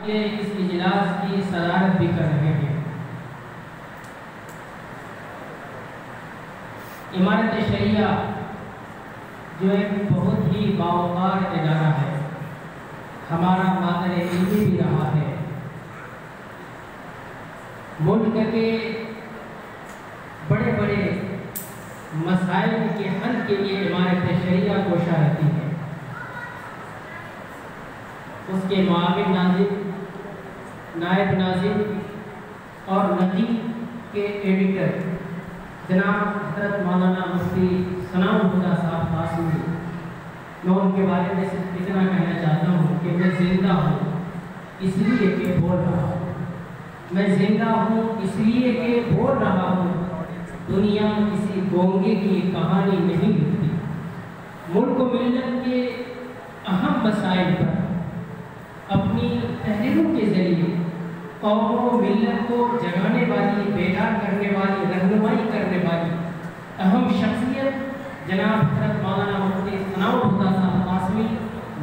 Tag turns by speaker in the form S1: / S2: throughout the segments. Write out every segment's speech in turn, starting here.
S1: کے اس اجلاس کی صدارت بھی کر رہے ہیں۔ امارت شریعہ جو ایک بہت ہی باوقار ادارہ ہے، ہمارا مادر علمی بھی رہا ہے، ملک کے بڑے بڑے مسائل کے حل کے لیے امارت شریعہ کوشاں رہتی ہے۔ اس کے معاون ناظم، نائب ناظم اور نقیب کے ایڈیٹر جناب حضرت مولانا مفتی ثناء الہدیٰ صاحب قاسمی، میں ان کے بارے میں صرف اتنا کہنا چاہتا ہوں کہ میں زندہ ہوں اس لیے کہ بول رہا ہوں، میں زندہ ہوں اس لیے کہ بول رہا ہوں۔ دنیا کسی گونگے کی کہانی نہیں لکھتی۔ ملک و ملت کے اہم مسائل پر اپنی تحریروں کے ذریعے قوم و ملت کو جگانے والی، بیدار کرنے والی، رہنمائی کرنے والی اہم شخصیت جناب حضرت مولانا مفتی ثناء الہدیٰ صاحب قاسمی،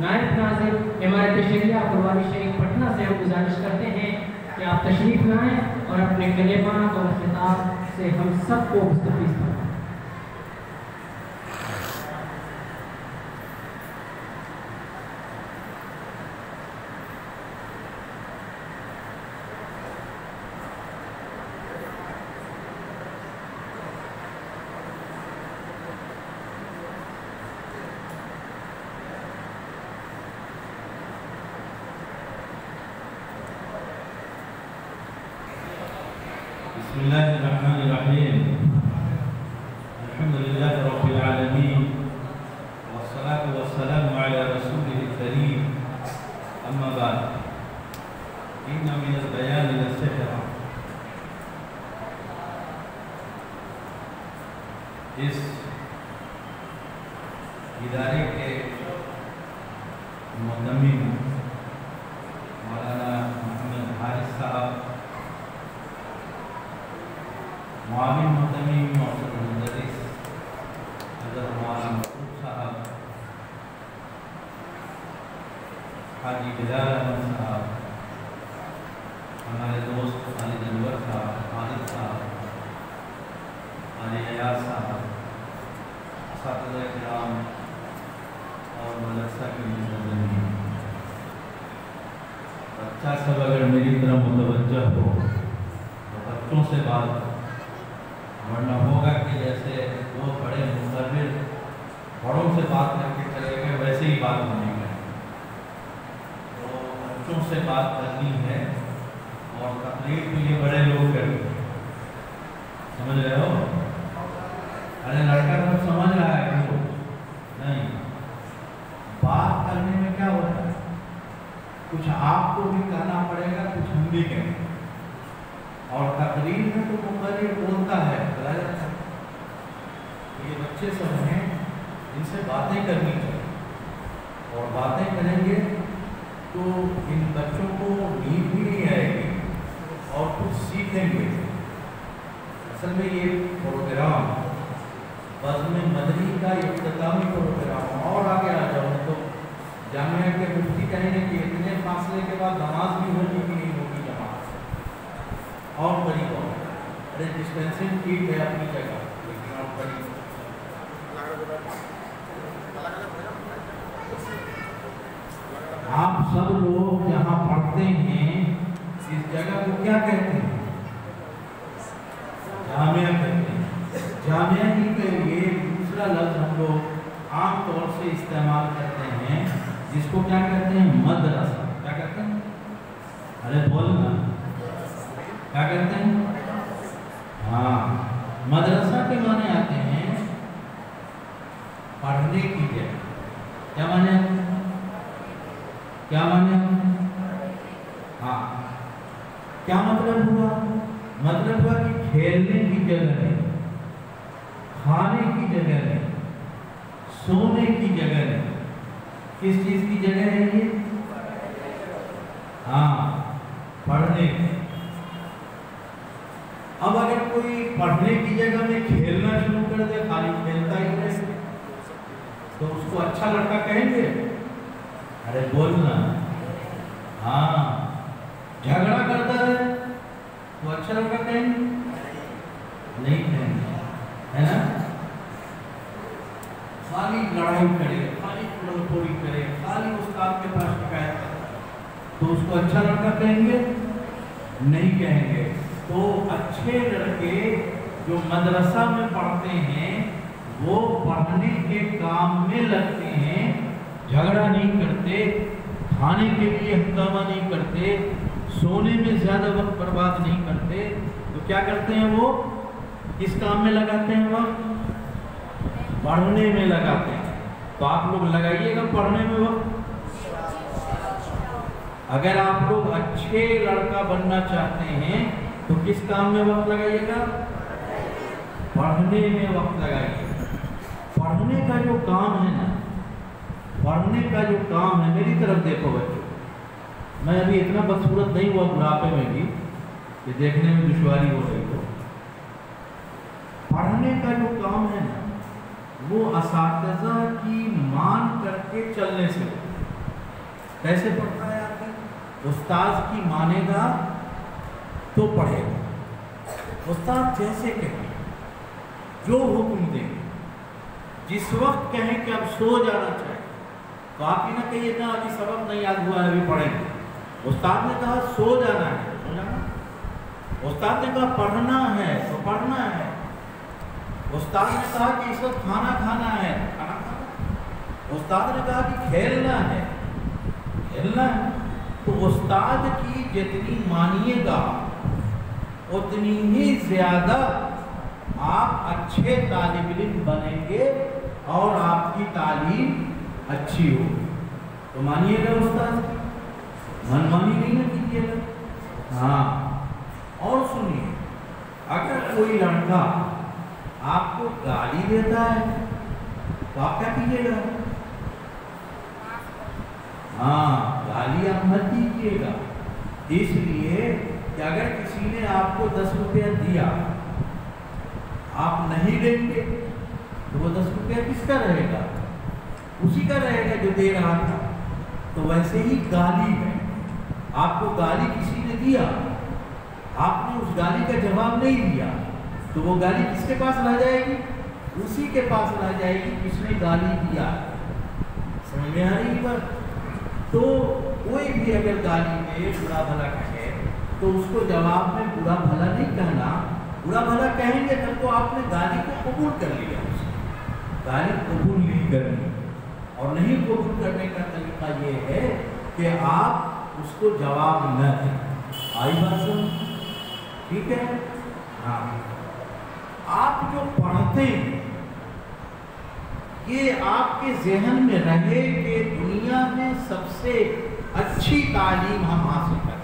S1: نائب ناظم امارت شریعہ قربانی شریف پٹنہ سے ہم گزارش کرتے ہیں کہ آپ تشریف لائیں اور اپنے کلمات اور خطاب سے ہم سب کو مستفیض کریں۔
S2: بسم اللہ الرحمن الرحیم، الحمدللہ رب العالمین، والصلاة والسلام علی رسولہ الکریم، اما بعد، ان من البیان للسحر۔ اس ادارے کے مہتمم مولانا محمد حارث صاحب، معاون مہتمم محسن مدرس حضرت مولانا مسعود صاحب، حاجی بلال احمد صاحب، ہمارے دوست خالد انور صاحب، خالد صاحب، علی ایاز صاحب، اساتذہ کرام اور مدرسہ کے منتظمین، بچہ سب اگر میری طرف متوجہ ہو تو بچوں سے بات، ورنہ ہوگا کہ جیسے وہ بڑے مقرر بڑوں سے بات کر کے چلے گئے ویسے ہی بات ہونے گئے۔ تو بچوں سے بات کرنی ہے اور تقریر تو یہ بڑے لوگ کرتے ہیں، سمجھ رہے ہو؟ ارے لڑکا تو سمجھ رہا ہے کہ نہیں، بات کرنے میں کیا ہوتا ہے، کچھ آپ کو بھی کہنا پڑے گا، کچھ ہم بھی کہیں گے، اور تقریر میں تو مقرر بولتا ہے، یہ بچے سب ہیں، ان سے باتیں کرنی چاہیے، اور باتیں کریں گے تو ان بچوں کو نیند بھی نہیں آئے گی اور کچھ سیکھیں گے۔ اصل میں یہ پروگرام بزم مدنی کا اختتامی پروگرام، اور آگے آ جاؤں تو جامعہ کے مفتی کہیں گے کہ اتنے فاصلے کے بعد نماز بھی ہوگی کہ نہیں ہوگی جماعت سے، اور قریب ہو، ارے ڈسپینسنگ ٹھیک ہے اپنی جگہ، لیکن اور قریب۔ آپ سب لوگ جہاں پڑھتے ہیں اس جگہ کو کیا کہتے ہیں؟ جامعہ کہتے ہیں۔ جامعہ ہی کے لیے دوسرا لفظ ہم لوگ عام طور سے استعمال کرتے ہیں، جس کو کیا کہتے ہیں؟ مدرسہ۔ کیا کہتے ہیں؟ ارے بولنا، کیا کہتے ہیں؟ ہاں، مدرسہ کے معنی آتے ہیں پڑھنے کی جگہ۔ کیا معنی؟ کیا معنی؟ ہاں، کیا مطلب ہوا؟ مطلب ہوا کہ کھیلنے کی جگہ ہے، کھانے کی جگہ ہے، سونے کی جگہ ہے۔ کس چیز کی جگہ ہے یہ؟ ہاں، پڑھنے کی۔ اب اگر کوئی پڑھنے کی جگہ میں کھیلنا شروع کر دے، خالی کھیلتا ہی رہے، تو اس کو اچھا لڑکا کہیں گے؟ ارے بولنا، ہاں، झगड़ा करता रहे तो अच्छा लड़का कहेंगे? नहीं कहेंगे, है ना? खाली लड़ाई करे, खाली तोड़फोड़ी करे, खाली उस्ताद के पास शिकायत करे तो उसको अच्छा लड़का कहेंगे? नहीं कहेंगे। तो अच्छे लड़के जो मदरसा में पढ़ते हैं वो पढ़ने के काम में लगते हैं, झगड़ा नहीं करते, खाने के लिए हंगामा नहीं करते, सोने में ज्यादा वक्त बर्बाद नहीं करते। तो क्या करते हैं वो? किस काम में लगाते हैं? वक्त पढ़ने में लगाते हैं। तो आप लोग लगाइएगा पढ़ने में वक्त। अगर आप लोग अच्छे लड़का बनना चाहते हैं तो किस काम में वक्त लगाइएगा? पढ़ने में वक्त लगाइए। पढ़ने का जो काम है ना, पढ़ने का जो काम है, मेरी तरफ देखो बच्चों, मैं अभी इतना बदसूरत नहीं हुआ बुढ़ापे में भी कि देखने में दुश्वारी हो रही हो। पढ़ने का जो काम है ना वो असातिज़ा की मान करके चलने से होता है। कैसे पढ़ता है आदमी? उस्ताद की मानेगा तो पढ़ेगा। उस्ताद जैसे कहें, जो हुक्म देंगे, जिस वक्त कहें कि अब सो जाना चाहिए तो आप ही ना कहिए ना अभी सबक नहीं याद हुआ है अभी पढ़ेंगे। उस्ताद ने कहा सो जाना है, सो जाना। उस्ताद ने कहा पढ़ना है तो पढ़ना है। उस्ताद ने कहा कि इस वक्त खाना खाना है, खाना खाना। उस्ताद ने कहा कि खेलना है, खेलना है। तो उस्ताद की जितनी मानिएगा उतनी ही ज्यादा आप अच्छे तालिब इल्म बनेंगे और आपकी तालीम अच्छी हो। तो मानिएगा उस्ताद की, मनमानी नहीं ना कीजिएगा। हाँ, और सुनिए, अगर कोई लड़का आपको गाली देता है तो आप क्या कीजिएगा? हाँ, गाली आप मत दीजिएगा। इसलिए कि अगर किसी ने आपको 10 रुपया दिया, आप नहीं लेंगे तो वो 10 रुपया किसका रहेगा? उसी का रहेगा जो दे रहा था। तो वैसे ही गाली है, आपको गाली किसी ने दिया, आपने उस गाली का जवाब नहीं दिया तो वो गाली किसके पास रह जाएगी? उसी के पास रह जाएगी किसने गाली दिया। समझ में आ रही बात? तो कोई भी अगर गाली में बुरा भला कहे तो उसको जवाब में बुरा भला नहीं कहना। बुरा भला कहेंगे तब तो आपने गाली को कबूल कर लिया, गाली कबूल नहीं करनी। और नहीं कबूल करने का तरीका ये है कि आप उसको जवाब न दें। आई बात सुन? ठीक है? हाँ, आप जो पढ़ते हैं ये आपके ज़हन में रहे कि दुनिया में सबसे अच्छी तालीम हम हासिल करें।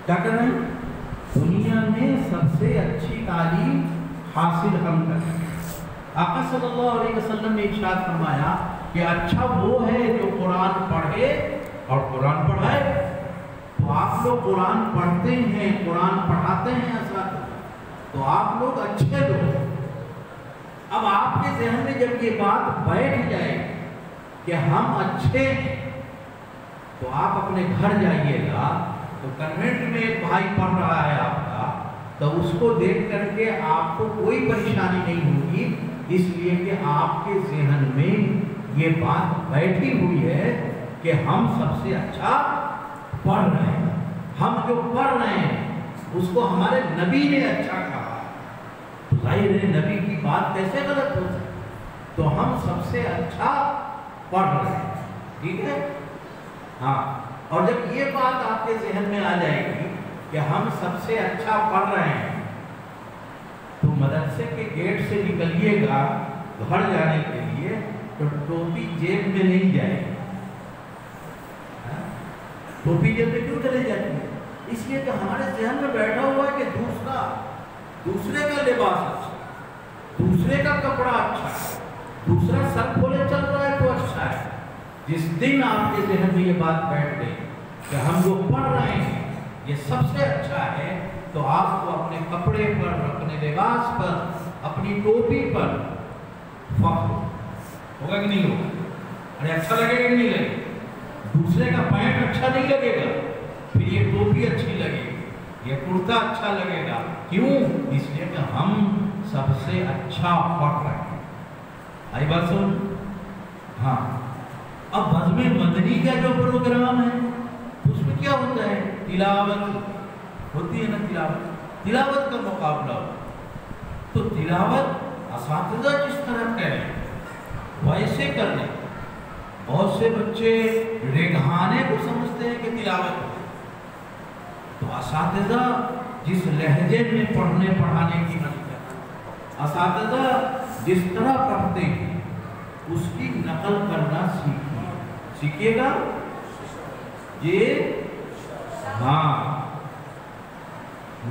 S2: क्या कर रहे हैं? दुनिया में सबसे अच्छी तालीम हासिल हम करें। आका सल्लल्लाहु अलैहि वसल्लम ने इरशाद फरमाया कि अच्छा वो है जो कुरान पढ़े और कुरान पढ़ाए। तो आप लोग कुरान पढ़ते हैं, कुरान पढ़ाते हैं असातिज़ा, तो आप लोग अच्छे लोग। अब आपके ज़हन में जब ये बात बैठ जाए कि हम अच्छे हैं तो आप अपने घर जाइएगा तो कन्वेंट में एक भाई पढ़ रहा है आपका, तो उसको देख करके आपको कोई परेशानी नहीं होगी, इसलिए कि आपके ज़हन में ये बात बैठी हुई है कि हम सबसे अच्छा पढ़ रहे हैं। हम जो पढ़ रहे हैं उसको हमारे नबी ने अच्छा कहा। जाहिर है नबी की बात कैसे गलत हो सकती? तो हम सबसे अच्छा पढ़ रहे हैं, ठीक है? हाँ, और जब ये बात आपके ज़हन में आ जाएगी कि हम सबसे अच्छा पढ़ रहे हैं तो मदरसे के गेट से निकलिएगा घर जाने के लिए तो टोपी जेब में नहीं जाएगी। टोपी जेब में क्यों चले जाती है? इसलिए कि हमारे ज़हन में बैठा हुआ है कि दूसरे का लिबास अच्छा, दूसरे का कपड़ा अच्छा है, दूसरा सर खोले चल रहा है तो अच्छा है। जिस दिन आपके ज़हन में ये बात बैठ गई कि हम जो पढ़ रहे हैं ये सबसे अच्छा है, तो आपको अपने कपड़े पर, अपने लिबास पर, अपनी टोपी पर फख्र होगा कि नहीं होगा? अरे अच्छा लगेगा कि नहीं लगेगा? दूसरे का पैंट अच्छा नहीं लगेगा, फिर ये टोपी अच्छी लगेगी, ये कुर्ता अच्छा लगेगा। क्यों? इसलिए कि हम सबसे अच्छा फर्क रखें। आई बात सुन? हाँ, अब बज़्म मदनी का जो प्रोग्राम है उसमें क्या होता है? तिलावत होती है ना, तिलावत का मुकाबला। तो तिलावत असातिज़ा जिस तरह करें वैसे करने। बहुत से बच्चे रेगहाने को समझते हैं कि तिलावत है, तो असातिज़ा जिस लहजे में पढ़ने पढ़ाने की नकल, असातिज़ा जिस तरह पढ़ते हैं उसकी नकल करना सीखिएगा। ये हाँ,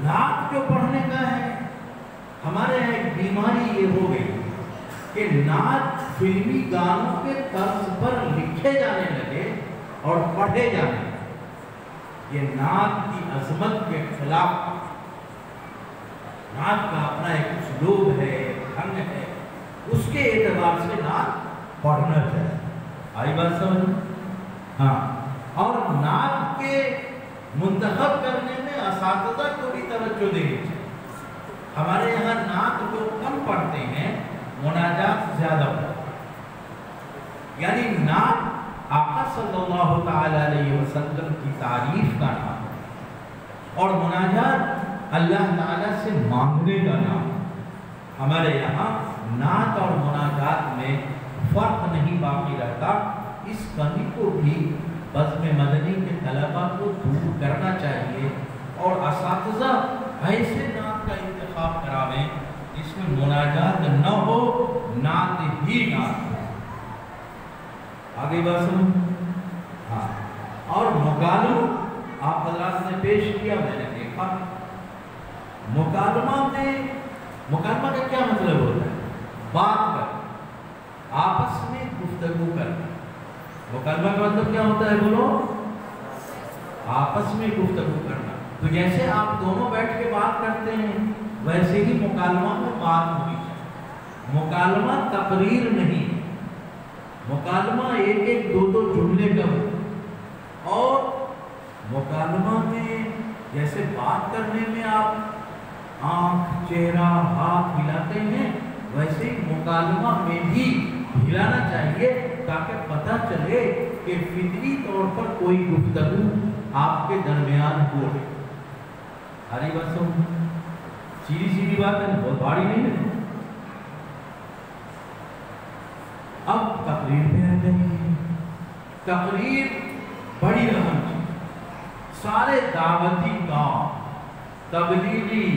S2: नात जो पढ़ने का है, हमारे यहाँ एक बीमारी ये हो गई कि नात फिल्मी गानों के तर्ज पर लिखे जाने लगे और पढ़े जाने लगे। ये नात की अजमत के खिलाफ। नात का अपना एक उसलूब है, ढंग है, उसके एतबार से नात पढ़ना चाहिए। आई बात समझ? हाँ, और नात के मुंतखब करने में असातिज़ा को भी तवज्जो देनी चाहिए। हमारे यहाँ नात को कम पढ़ते हैं, मुनाजात ज्यादा पढ़ते हैं। यानी नात आका सल्लल्लाहु ताला अलैहि वसल्लम की तारीफ का नाम है और मुनाजात अल्लाह ताला से मांगने का नाम। हमारे यहाँ नात और मुनाजात में फर्क नहीं बाकी रहता। इस कमी को भी बज़्म मदनी के तलबा को दूर करना चाहिए और असातिज़ा ऐसे नात का इंतखाब करावें जिसमें मुनाजात न हो, नात ही नात हो। आगे बात सुनो। हाँ, और मुकालमा आप हज़रात ने पेश किया, मैंने देखा। मुकालमा का क्या मतलब होता है? बात कर, आपस में गुफ्तगू करना। मुकालमा का मतलब क्या होता है? बोलो। आपस में गुफ्तगू करना। तो जैसे आप दोनों बैठ के बात करते हैं वैसे ही मुकालमा में बात होनी चाहिए। मुकालमा तकरीर नहीं, मुकालमा एक एक दो दो जुमले का हो। और मुकालमा में जैसे बात करने में आप आंख, चेहरा, हाथ हिलाते हैं, वैसे ही मुकालमा में भी हिलाना चाहिए ताकि पता चले कि फितरी तौर पर कोई गुफ्तगू आपके दरमियान हो। हरी बात सुन, सीधी सीधी बात है, बहुत भारी नहीं है। अब तकरीर में आ जाइए। तकरीर बड़ी अहम चीज। सारे दावती काम, तबलीगी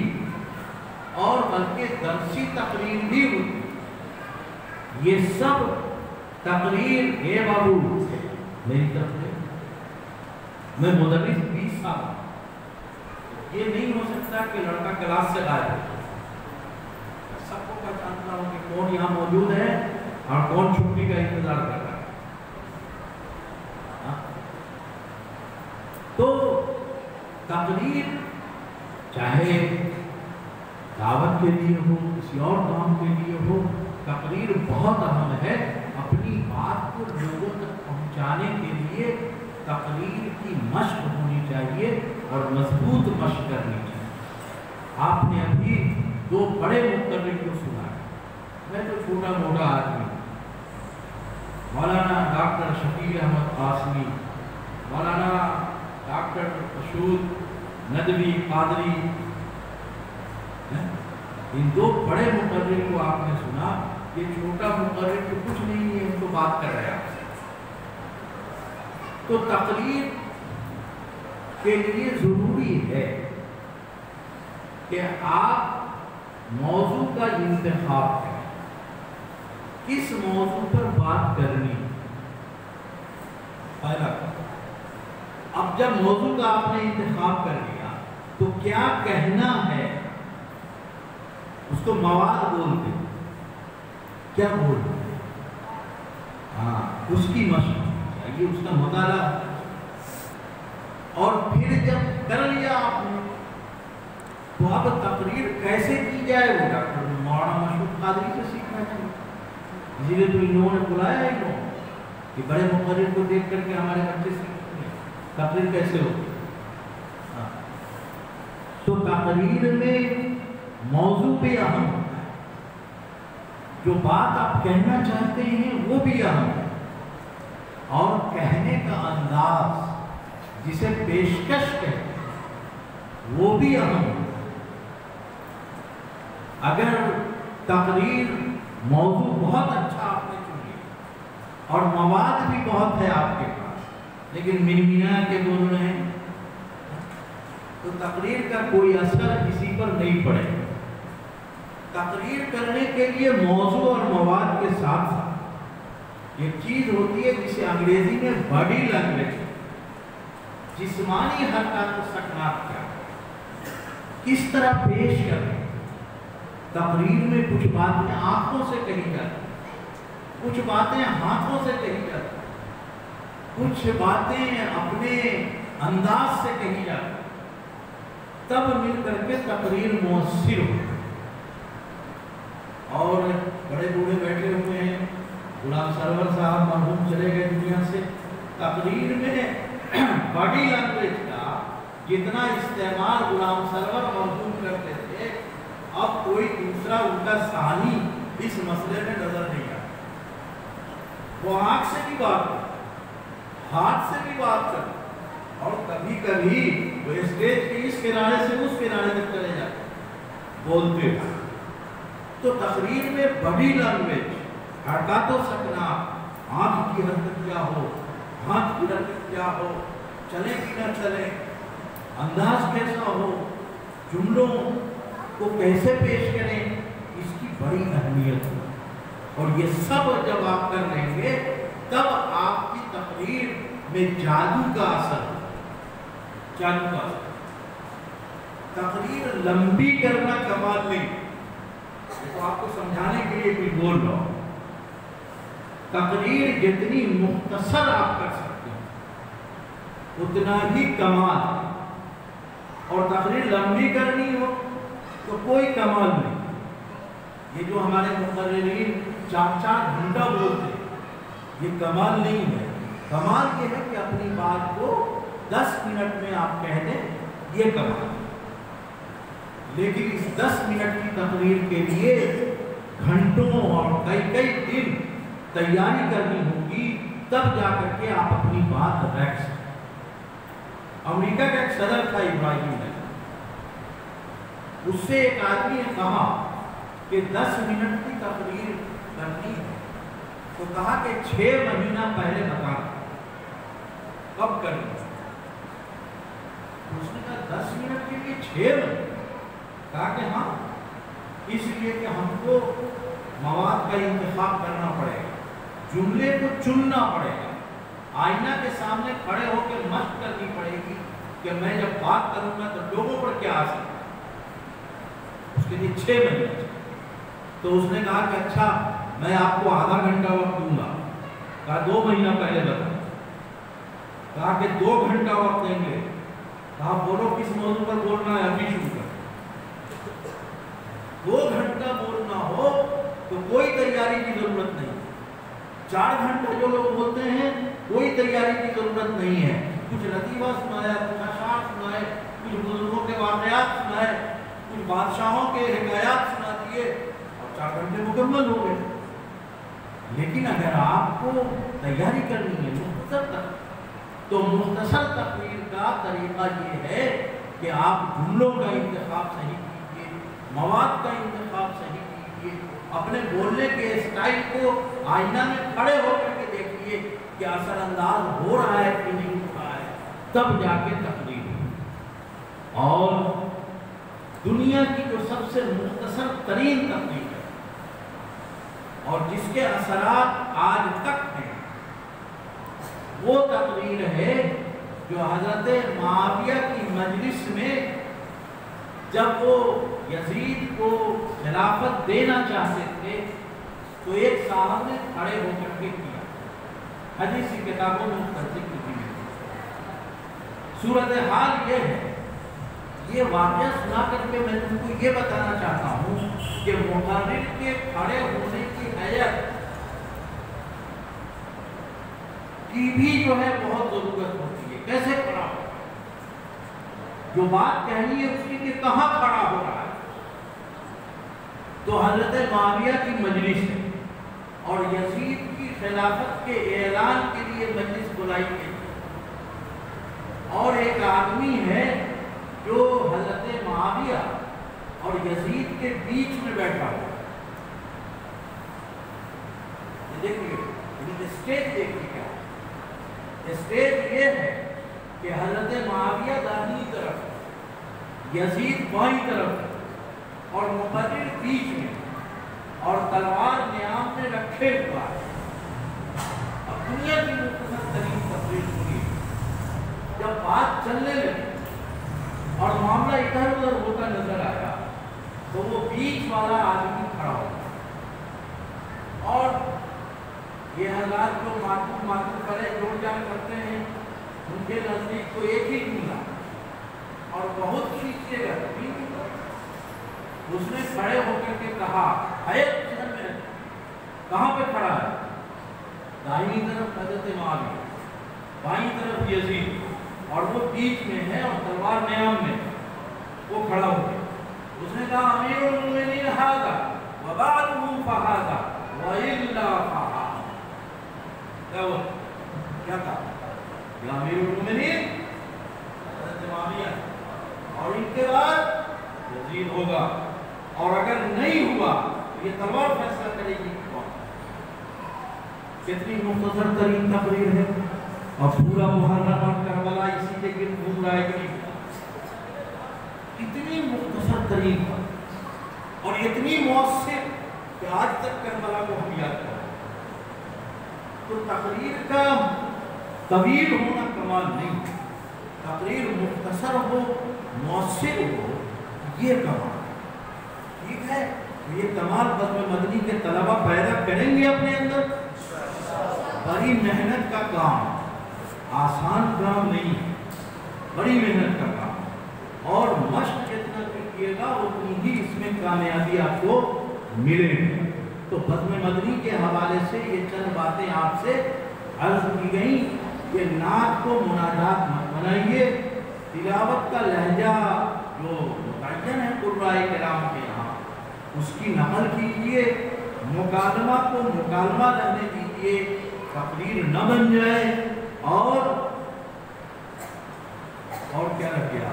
S2: और बल्कि दरसी तकरीर भी होती। ये सब तकरीर, हे बाबू मेरी तरफ से, मैं मुदर्रिस 20 साल, ये नहीं हो सकता कि लड़का क्लास से गायब हो। सबको पहचानता हूँ कि कौन यहाँ मौजूद है और कौन छुट्टी का इंतजार कर रहा है। तो तकरीर चाहे दावत के लिए हो, किसी और काम के लिए हो, तकरीर बहुत अहम है। अपनी बात को लोगों तक पहुंचाने के लिए तकरीर की मशक होनी चाहिए और मजबूत मशक करनी चाहिए। आपने अभी दो बड़े मुक़र्रिर को सुना है, मैं तो छोटा मोटा आदमी, मौलाना डॉक्टर शकील अहमद कासमी, मौलाना डॉक्टर मशहूद नदवी कादरी, इन दो बड़े मुक़र्रिर को आपने सुना। ये छोटा मुक़र्रिर तो कुछ नहीं है, उनको बात कर रहे हैं आपसे। तो तकरीर के लिए ज़रूरी है कि आप मौजू का इंतखाब करें, किस मौजू पर बात करनी। पहला, अब जब मौजू का आपने इंतखाब कर लिया तो क्या कहना है उसको मवाद बोलते, क्या बोलते, हाँ, उसकी मशक चाहिए, उसका मुताला। और फिर जब कर लिया आपने तो अब तकरीर कैसे की जाए वो डॉक्टर मौलाना मशहूद कादरी से सीखना चाहिए। इसीलिए तो इन लोगों ने बुलाया है इनको कि बड़े मुकर्रिर को देख करके हमारे बच्चे सीखते हैं तकरीर कैसे होती है। तो तकरीर में मौजू भी अहम होता है, जो बात आप कहना चाहते हैं वो भी अहम है, और कहने का अंदाज जिसे पेशकश कहते हैं वो भी अहम है। अगर तकरीर मौजू बहुत अच्छा आपने चुन लिया और मवाद भी बहुत है आपके पास, लेकिन मिनमिना के बोल रहे हैं, तो तकरीर का कोई असर किसी पर नहीं पड़ेगा। तकरीर करने के लिए मौजू और मवाद के साथ साथ एक चीज होती है जिसे अंग्रेजी में बॉडी लैंग्वेज, जिस्मानी हरकत सकनात क्या किस तरह पेश करें। तकरीर में कुछ बातें आंखों से कही जाती, कुछ बातें हाथों से कही जाती, कुछ बातें अपने अंदाज से कही जाती, तब मिल करके तकरीर मुअस्सिर हो। और बड़े बूढ़े बैठे हुए हैं, गुलाम सरवर साहब मरहूम चले गए दुनिया से। तकरीर में बॉडी लैंग्वेज का जितना इस्तेमाल गुलाम सरवर मरहूम करते थे, अब कोई दूसरा उनका सानी इस मसले में नजर नहीं आता। वो आंख से भी बात कर, हाथ से भी बात कर, और कभी कभी वो स्टेज के इस किनारे से उस किनारे तक चले जाते बोलते हैं। तो तकरीर में बॉडी लैंग्वेज, हरकतों सकना, आंख की हरकत क्या हो, हाथ की हरकत क्या हो, चले कि ना चले, अंदाज कैसा हो, जुमलों को कैसे पेश करें, इसकी बड़ी अहमियत है। और ये सब जब आप कर लेंगे तब आपकी तकरीर में जादू का असर, जादू का असर। तकरीर लंबी करना कमाल नहीं, तो आपको समझाने के लिए भी बोल रहा हूं। तकरीर जितनी मुख्तसर आप कर सकते हैं उतना ही कमाल, और तकरीर लंबी करनी हो तो कोई कमाल नहीं। ये जो हमारे मुकर्रिरीन 4-4 घंटा बोलते हैं, ये कमाल नहीं है। कमाल ये है कि अपनी बात को 10 मिनट में आप कह दें, ये कमाल है। लेकिन इस 10 मिनट की तकरीर के लिए घंटों और कई दिन तैयारी करनी होगी, तब जाकर के आप अपनी बात रख सकते। अमेरिका का एक सदर था इब्राहिम ने, उससे एक आदमी ने कहा कि 10 मिनट की तकरीर करनी है, तो कहा कि 6 महीना पहले बता कब करनी है। उसने कहा 10 मिनट के लिए 6 महीने? कहा कि हाँ, इसलिए कि हमको मवाद का इंतखाब करना पड़ेगा, जुमले को चुनना पड़ेगा, आईना के सामने खड़े होकर मश्क करनी पड़ेगी कि मैं जब बात करूंगा तो लोगों पर क्या असर। उसके लिए 6 महीने। तो उसने कहा कि अच्छा, मैं आपको आधा घंटा वक्त दूंगा। कहा 2 महीना पहले बता। कहा कि 2 घंटा वक्त देंगे। कहा बोलो किस मौजू पर बोलना है, अभी शुरू कर। 2 घंटा बोलना हो तो कोई तैयारी की जरूरत नहीं। 4 घंटा जो लोग बोलते हैं कोई तैयारी की जरूरत नहीं है। कुछ लतीफ़ा सुनाया, कुछ अशार सुनाए, कुछ बुजुर्गों के वाक़यात सुनाए, कुछ बादशाहों के हिकायात सुना दिए और 4 घंटे मुकम्मल हो गए। लेकिन अगर आपको तैयारी करनी है मुख्तसर तक, तो मुख्तसर तकरीर का तरीका ये है कि आप जुमलों का इंतखाब सही कीजिए, मवाद का इंतखाब सही कीजिए, अपने बोलने के स्टाइल को आईना में खड़े होकर के देखिए कि असरअंदाज हो रहा है कि नहीं हो रहा है, तब जाके तकरीर। और दुनिया की जो सबसे मुख्तसर तरीन तकरीर है और जिसके असरात आज तक हैं, वो तकरीर है जो हजरत मुआविया की मजलिस में जब वो यजीद को खिलाफत देना चाहते थे तो एक साहब ने खड़े होकर के किया। हदीस की किताबों में उसका जिक्र किया। सूरत हाल ये है, ये वाक़या सुना करके मैं तुमको ये बताना चाहता हूँ कि मुक़र्रिर के खड़े होने की हैयत کی بھی جو ہے بہت ضرورت ہوتی ہے. کیسے کھڑا ہو؟ جو بات کہنی ہے اس کی کہ کہاں کھڑا ہو رہا ہے. تو حضرت معاویہ کی مجلس ہے اور یزید کی خلافت کے اعلان کے لیے مجلس بلائی گئی اور ایک آدمی ہے جو حضرت معاویہ اور یزید کے بیچ میں بیٹھا ہوا. دیکھیے اسٹیج دیکھیے کیا اسٹیج یہ ہے کہ حضرت معاویہ داہنی طرف، یزید بائیں طرف اور مقرر بیچ میں اور تلوار نیام میں رکھے ہوا ہے. اب دنیا کی مختصر ترین تقریر سنی. جب بات چلنے لگی اور معاملہ ادھر ادھر ہوتا نظر آیا تو وہ بیچ والا آدمی کھڑا ہو اور یہ حضرات جو معقول پڑے جوڑ جان کرتے ہیں ان کے نزدیک تو ایک ہی جملہ اور بہت کھینچے گا. اس نے کھڑے ہو کر کے کہا کہاں پہ کھڑا ہے؟ دائیں طرف حضرت معاویہ، بائیں طرف یزید اور وہ بیچ میں ہے اور تلوار نیام میں. وہ کھڑا ہو گیا. اس نے کہا امیر المؤمنین ھذا وبعدہ فھذا والا فھذا. کیا کہا؟ یا امیر المؤمنین حضرت معاویہ اور ان کے بعد یزید ہوگا اور اگر نہیں ہوا تو یہ تلوار فیصلہ کرے گی. کتنی مختصر ترین تقریر ہے اور پورا محرم اور کربلا اسی کے گرد گھوم رہا ہے کہ نہیں. اتنی مختصر ترین اور اتنی مؤثر کہ آج تک کربلا کو ہم یاد کریں. تو تقریر کا طویل ہونا کمال نہیں، تقریر مختصر ہو مؤثر ہو یہ کمال. ٹھیک ہے، یہ کمال بزم مدنی کے طلبہ پیدا کریں گے اپنے اندر. بڑی محنت کا کام، آسان کام نہیں، بڑی محنت کا کام اور مشق جتنا کیجیے گا اتنی ہی اس میں کامیابی آپ کو ملے گی. تو بزم مدنی کے حوالے سے یہ چند باتیں آپ سے عرض کی گئیں کہ نعت کو مناجات مت بنائیے. تلاوت کا لہجہ جو متعین ہے قرائے کرام کے یہاں اس کی نقل کیجیے. مکالمہ کو مکالمہ رہنے دیجیے، تقریر نہ بن جائے. اور کیا رکھ گیا؟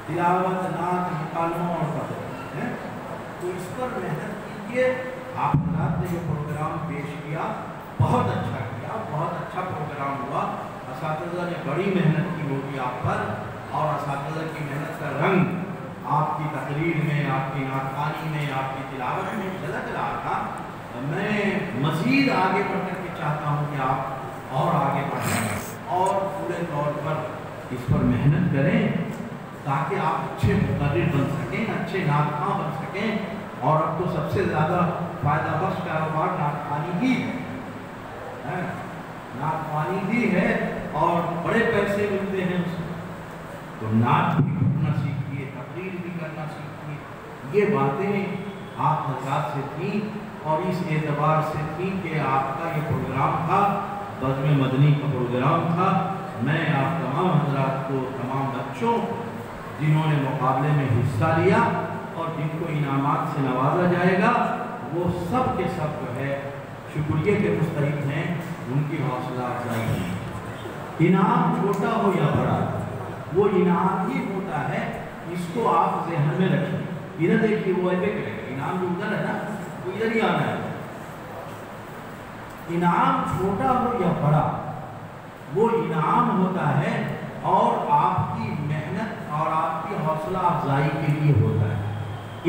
S2: تلاوت، نعت، مکالمہ اور تقریر. تو اس پر محنت کیجیے. آپ حضرات نے یہ پروگرام پیش کیا، بہت اچھا کیا، بہت اچھا پروگرام ہوا. اساتذہ نے بڑی محنت کی ہوگی آپ پر اور اساتذہ کی محنت کا رنگ آپ کی تقریر میں، آپ کی نعت خوانی میں، آپ کی تلاوت میں جھلک رہا تھا. میں مزید آگے بڑھ کر کے چاہتا ہوں کہ آپ اور آگے بڑھیں اور پورے طور پر اس پر محنت کریں تاکہ آپ اچھے مقرر بن سکیں، اچھے نعت خواں بن سکیں. اور اب تو سب سے زیادہ فائدہ بخش کاروبار نعت خوانی ہی ہے. نعت خوانی بھی ہے اور بڑے پیسے ملتے ہیں اس میں. تو نعت بھی پڑھنا سیکھیے، تقریر بھی کرنا سیکھیے. یہ باتیں آپ حضرات سے تھیں اور اس اعتبار سے تھیں کہ آپ کا یہ پروگرام تھا، بزم مدنی کا پروگرام تھا. میں آپ تمام حضرات کو، تمام بچوں جنہوں نے مقابلے میں حصہ لیا اور جن کو انعامات سے نوازا جائے گا، وہ سب کے سب جو ہے شکریہ کے مستحق ہیں. ان کی حوصلہ افزائی ہے. انعام چھوٹا ہو یا بڑا وہ انعام ہی ہوتا ہے. اس کو آپ ذہن میں رکھیں. ادھر دیکھیے وہ ایسے کرے گا. انعام جو ادھر ہے نا وہ ادھر ہی آنا ہے. انعام چھوٹا ہو یا بڑا وہ انعام ہوتا ہے اور آپ کی محنت اور آپ کی حوصلہ افزائی کے لیے ہوتا ہے.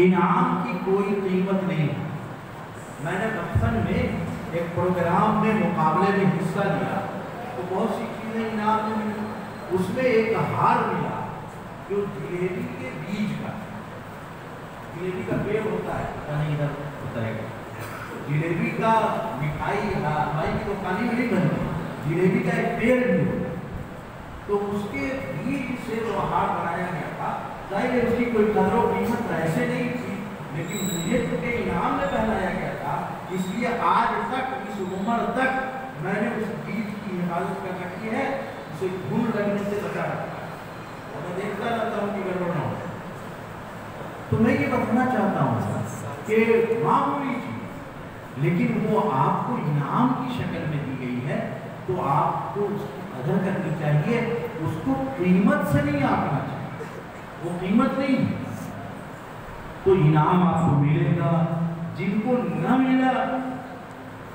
S2: انعام کی کوئی قیمت نہیں. میں نے بچپن میں ایک پروگرام میں مقابلے میں حصہ لیا تو بہت سی چیزیں انعام میں ملی. اس میں ایک ہار ملا جو جلیبی کے بیج کا، جلیبی کا پیڑ ہوتا ہے، پتہ نہیں ادھر ہوتا ہے. جلیبی کا مٹھائی کی تو کھانے میں نہیں بنتی، جلیبی کا ایک پیڑ بھی ہوتا ہے. تو اس کے بیج سے وہ ہار بنایا گیا تھا. ظاہر ہے اس کی کوئی قدر و قیمت ایسے نہیں تھی، لیکن مجھے چونکہ انعام میں پہنایا گیا تھا اس لیے آج تک، اس عمر تک میں نے اس بیج کی
S3: की हिफाजत कर रखी है, उसे घुन लगने से बचा रखा है, और मैं देखता रहता हूँ कि गड़बड़ ना हो। तो मैं ये बताना चाहता हूँ कि मामूली चीज, लेकिन वो आपको इनाम की शक्ल में दी गई है, तो आपको उसकी कदर करनी चाहिए, उसको कीमत से नहीं आंकना चाहिए, वो कीमत नहीं है। तो इनाम आपको मिलेगा, जिनको न मिला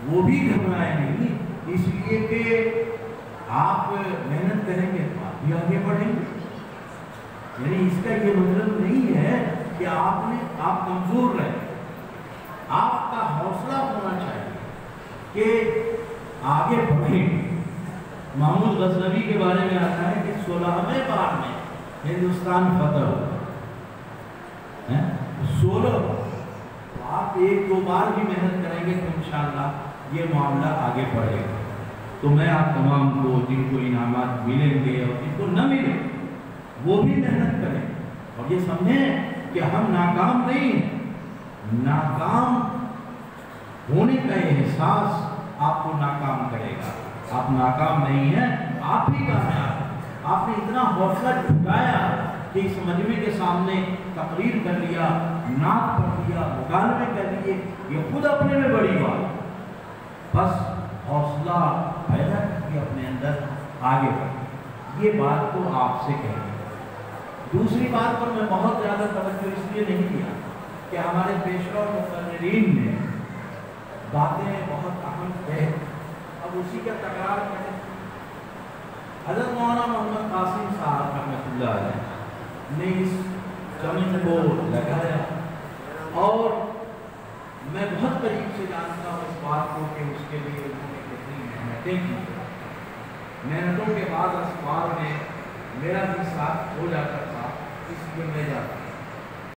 S3: वो भी घबराए नहीं, इसलिए कि आप मेहनत करेंगे तो आप भी आगे बढ़ेंगे। यानी इसका ये मतलब नहीं है कि आप कमजोर रहे, आपका हौसला होना चाहिए कि आगे बढ़ेंगे। महमूद गजनवी के बारे में आता है कि 16वें बार में हिंदुस्तान फतह हुआ, 16 बार। तो आप 1-2 बार भी मेहनत करेंगे तो इंशाअल्लाह ये मामला आगे बढ़ेगा। तो मैं आप तमाम को, जिनको इनामात मिलेंगे और जिनको न मिले, वो भी मेहनत करें और ये समझें कि हम नाकाम नहीं हैं। नाकाम होने का एहसास आपको नाकाम करेगा, आप नाकाम नहीं हैं, आप ही कामयाब हैं। आपने इतना हौसला जुटाया कि इस मजमे के सामने तकरीर कर लिया, नात पढ़ लिया, मुकालमे कर लिए, ये खुद अपने में बड़ी बात। बस हौसला पैदा करके अपने अंदर आगे बढ़े, ये बात तो आपसे कहेंगे। दूसरी बात पर मैं बहुत ज़्यादा तवज्जो इसलिए नहीं किया कि हमारे पेशवा और मुक़र्रिरीन ने बातें बहुत अहम है, अब उसी का तकरार करें। हज़रत मौलाना मोहम्मद कासिम साहब रहमतुल्लाह अलैह ने इस चमन को लगाया और मैं बहुत करीब से जानता हूँ इस बात को कि उसके लिए उन्होंने कितनी मेहनतें की। मेहनतों के बाद अखबार में मेरा भी साथ हो जाता था, इसलिए मैं जाता